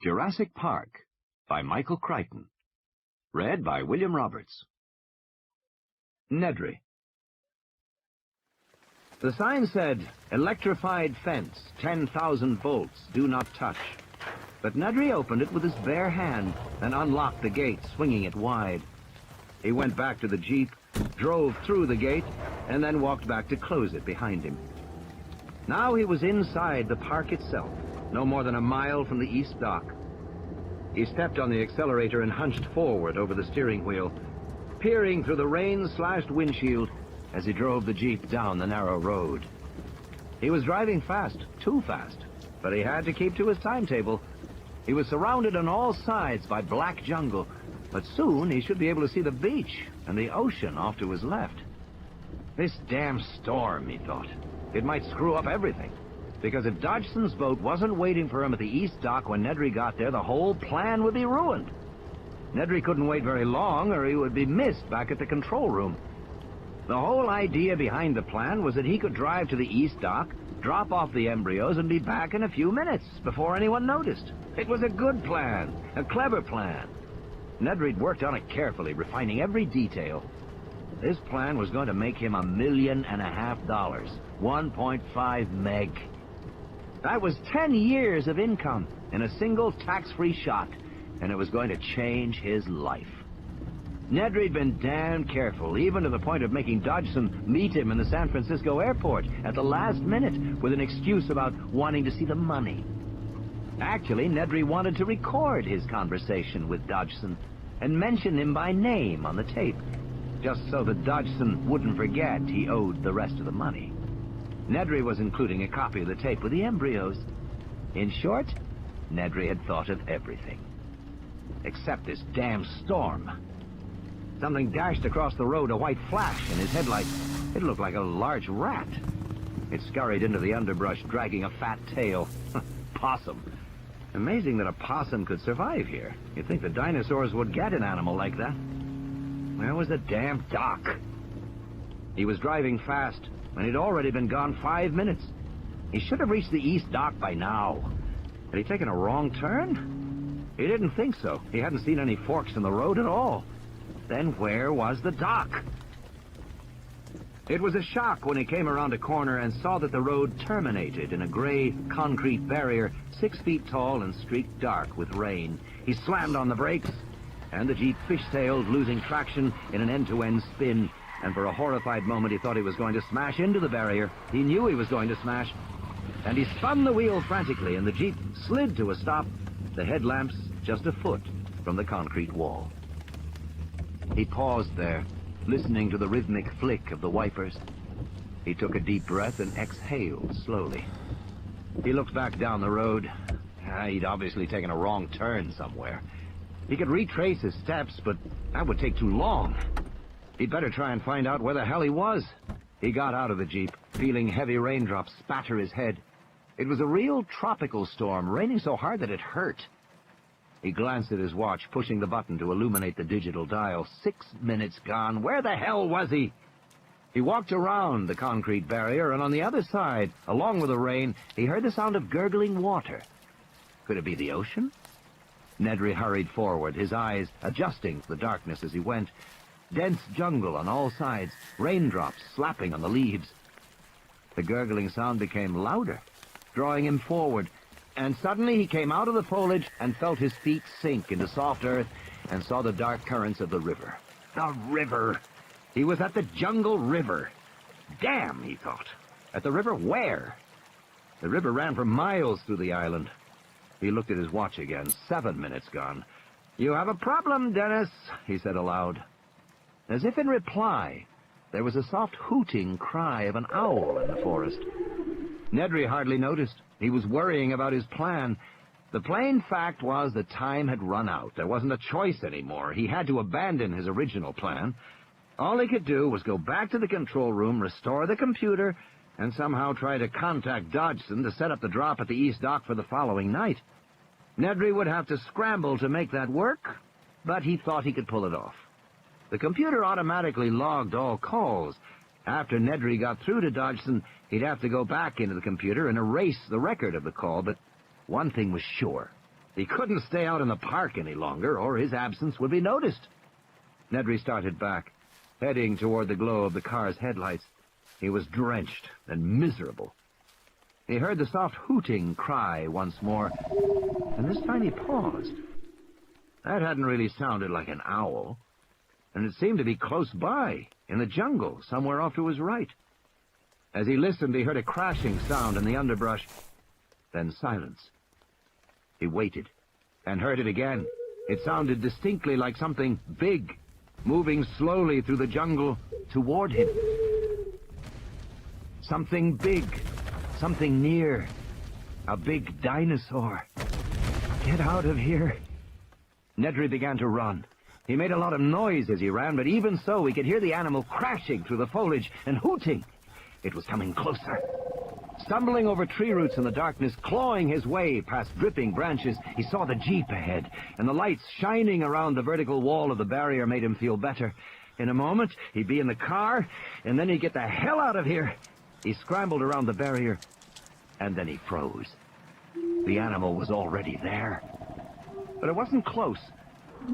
Jurassic Park by Michael Crichton. Read by William Roberts. Nedry. The sign said, "Electrified fence, 10,000 volts, do not touch." But Nedry opened it with his bare hand and unlocked the gate, swinging it wide. He went back to the Jeep, drove through the gate, and then walked back to close it behind him. Now he was inside the park itself, no more than a mile from the east dock. He stepped on the accelerator and hunched forward over the steering wheel, peering through the rain-slashed windshield as he drove the Jeep down the narrow road. He was driving fast, too fast, but he had to keep to his timetable. He was surrounded on all sides by black jungle, but soon he should be able to see the beach and the ocean off to his left. This damn storm, he thought. It might screw up everything, because if Dodgson's boat wasn't waiting for him at the east dock when Nedry got there, the whole plan would be ruined. Nedry couldn't wait very long, or he would be missed back at the control room. The whole idea behind the plan was that he could drive to the east dock, drop off the embryos, and be back in a few minutes before anyone noticed. It was a good plan, a clever plan. Nedry'd worked on it carefully, refining every detail. This plan was going to make him $1.5 million, 1.5 meg. That was 10 years of income in a single tax-free shot, and it was going to change his life. Nedry'd been damn careful, even to the point of making Dodgson meet him in the San Francisco airport at the last minute with an excuse about wanting to see the money. Actually, Nedry wanted to record his conversation with Dodgson and mention him by name on the tape, just so that Dodgson wouldn't forget he owed the rest of the money. Nedry was including a copy of the tape with the embryos. In short, Nedry had thought of everything. Except this damn storm. Something dashed across the road, a white flash in his headlight. It looked like a large rat. It scurried into the underbrush, dragging a fat tail. Possum. Amazing that a possum could survive here. You'd think the dinosaurs would get an animal like that. Where was the damn dock? He was driving fast, and he'd already been gone 5 minutes. He should have reached the east dock by now. Had he taken a wrong turn? He didn't think so. He hadn't seen any forks in the road at all. Then where was the dock? It was a shock when he came around a corner and saw that the road terminated in a gray concrete barrier 6 feet tall and streaked dark with rain. He slammed on the brakes, and the Jeep fishtailed, losing traction in an end-to-end spin. And for a horrified moment, he thought he was going to smash into the barrier. He knew he was going to smash. And he spun the wheel frantically, and the Jeep slid to a stop, the headlamps just a foot from the concrete wall. He paused there, listening to the rhythmic flick of the wipers. He took a deep breath and exhaled slowly. He looked back down the road. He'd obviously taken a wrong turn somewhere. He could retrace his steps, but that would take too long. He'd better try and find out where the hell he was. He got out of the Jeep, feeling heavy raindrops spatter his head. It was a real tropical storm, raining so hard that it hurt. He glanced at his watch, pushing the button to illuminate the digital dial. 6 minutes gone. Where the hell was he? He walked around the concrete barrier, and on the other side, along with the rain, he heard the sound of gurgling water. Could it be the ocean? Nedry hurried forward, his eyes adjusting to the darkness as he went. Dense jungle on all sides, raindrops slapping on the leaves. The gurgling sound became louder, drawing him forward, and suddenly he came out of the foliage and felt his feet sink into soft earth and saw the dark currents of the river. The river! He was at the jungle river. Damn, he thought. At the river where? The river ran for miles through the island. He looked at his watch again. 7 minutes gone. "You have a problem, Dennis," he said aloud. As if in reply, there was a soft hooting cry of an owl in the forest. Nedry hardly noticed. He was worrying about his plan. The plain fact was that time had run out. There wasn't a choice anymore. He had to abandon his original plan. All he could do was go back to the control room, restore the computer, and somehow try to contact Dodgson to set up the drop at the east dock for the following night. Nedry would have to scramble to make that work, but he thought he could pull it off. The computer automatically logged all calls. After Nedry got through to Dodgson, he'd have to go back into the computer and erase the record of the call, but one thing was sure. He couldn't stay out in the park any longer, or his absence would be noticed. Nedry started back, heading toward the glow of the car's headlights. He was drenched and miserable. He heard the soft hooting cry once more, and this time he paused. That hadn't really sounded like an owl, and it seemed to be close by, in the jungle, somewhere off to his right. As he listened, he heard a crashing sound in the underbrush, then silence. He waited, and heard it again. It sounded distinctly like something big, moving slowly through the jungle toward him. Something big, something near. A big dinosaur. Get out of here. Nedry began to run. He made a lot of noise as he ran, but even so, he could hear the animal crashing through the foliage and hooting. It was coming closer. Stumbling over tree roots in the darkness, clawing his way past dripping branches, he saw the jeep ahead, and the lights shining around the vertical wall of the barrier made him feel better. In a moment, he'd be in the car, and then he'd get the hell out of here. He scrambled around the barrier, and then he froze. The animal was already there. But it wasn't close.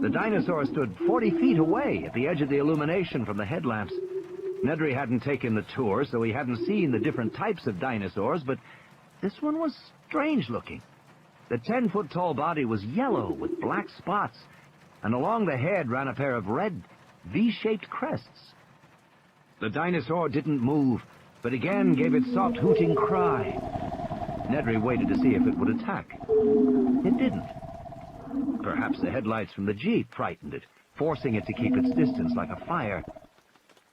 The dinosaur stood 40 feet away at the edge of the illumination from the headlamps. Nedry hadn't taken the tour, so he hadn't seen the different types of dinosaurs, but this one was strange-looking. The 10-foot-tall body was yellow with black spots, and along the head ran a pair of red, V-shaped crests. The dinosaur didn't move, but again gave its soft hooting cry. Nedry waited to see if it would attack. It didn't. Perhaps the headlights from the jeep frightened it, forcing it to keep its distance like a fire.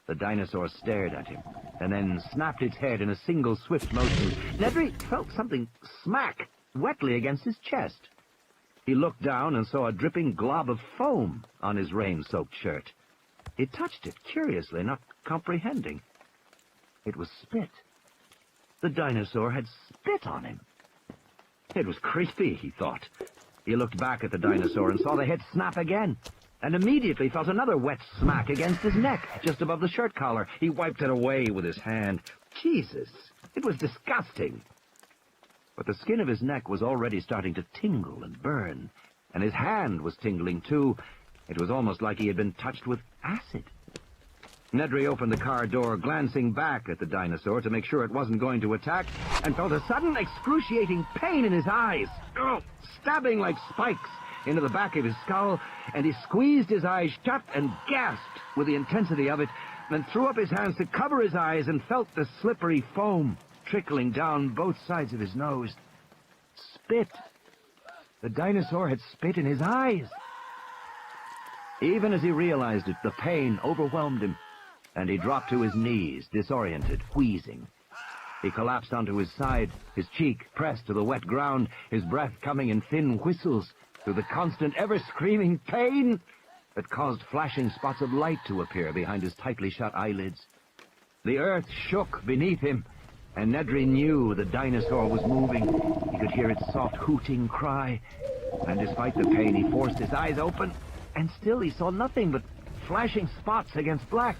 The dinosaur stared at him, and then snapped its head in a single swift motion. Nedry felt something smack wetly against his chest. He looked down and saw a dripping glob of foam on his rain-soaked shirt. He touched it curiously, not comprehending. It was spit. The dinosaur had spit on him. It was creepy, he thought. He looked back at the dinosaur and saw the head snap again, and immediately felt another wet smack against his neck, just above the shirt collar. He wiped it away with his hand. Jesus, it was disgusting. But the skin of his neck was already starting to tingle and burn, and his hand was tingling too. It was almost like he had been touched with acid. Nedry opened the car door, glancing back at the dinosaur to make sure it wasn't going to attack, and felt a sudden excruciating pain in his eyes, stabbing like spikes into the back of his skull, and he squeezed his eyes shut and gasped with the intensity of it, then threw up his hands to cover his eyes and felt the slippery foam trickling down both sides of his nose. Spit. The dinosaur had spit in his eyes. Even as he realized it, the pain overwhelmed him, and he dropped to his knees, disoriented, wheezing. He collapsed onto his side, his cheek pressed to the wet ground, his breath coming in thin whistles through the constant, ever-screaming pain that caused flashing spots of light to appear behind his tightly shut eyelids. The earth shook beneath him, and Nedry knew the dinosaur was moving. He could hear its soft hooting cry, and despite the pain, he forced his eyes open, and still he saw nothing but flashing spots against black.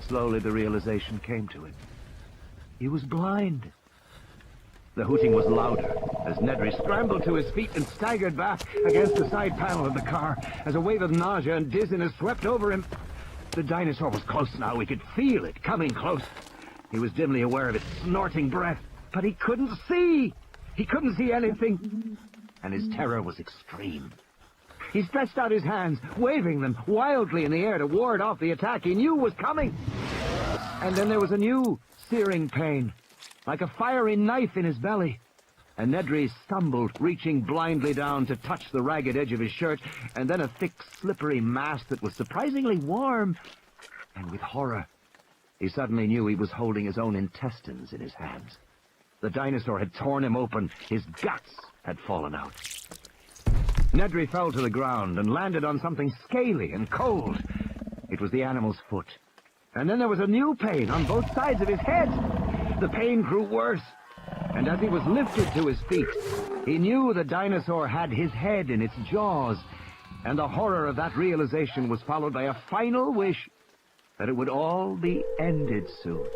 Slowly the realization came to him. He was blind. The hooting was louder as Nedry scrambled to his feet and staggered back against the side panel of the car as a wave of nausea and dizziness swept over him. The dinosaur was close now. He could feel it coming close. He was dimly aware of its snorting breath, but he couldn't see. He couldn't see anything, and his terror was extreme. He stretched out his hands, waving them wildly in the air to ward off the attack he knew was coming. And then there was a new searing pain, like a fiery knife in his belly. And Nedry stumbled, reaching blindly down to touch the ragged edge of his shirt, and then a thick, slippery mass that was surprisingly warm. And with horror, he suddenly knew he was holding his own intestines in his hands. The dinosaur had torn him open. His guts had fallen out. Nedry fell to the ground and landed on something scaly and cold. It was the animal's foot. And then there was a new pain on both sides of his head. The pain grew worse, and as he was lifted to his feet, he knew the dinosaur had his head in its jaws, and the horror of that realization was followed by a final wish that it would all be ended soon.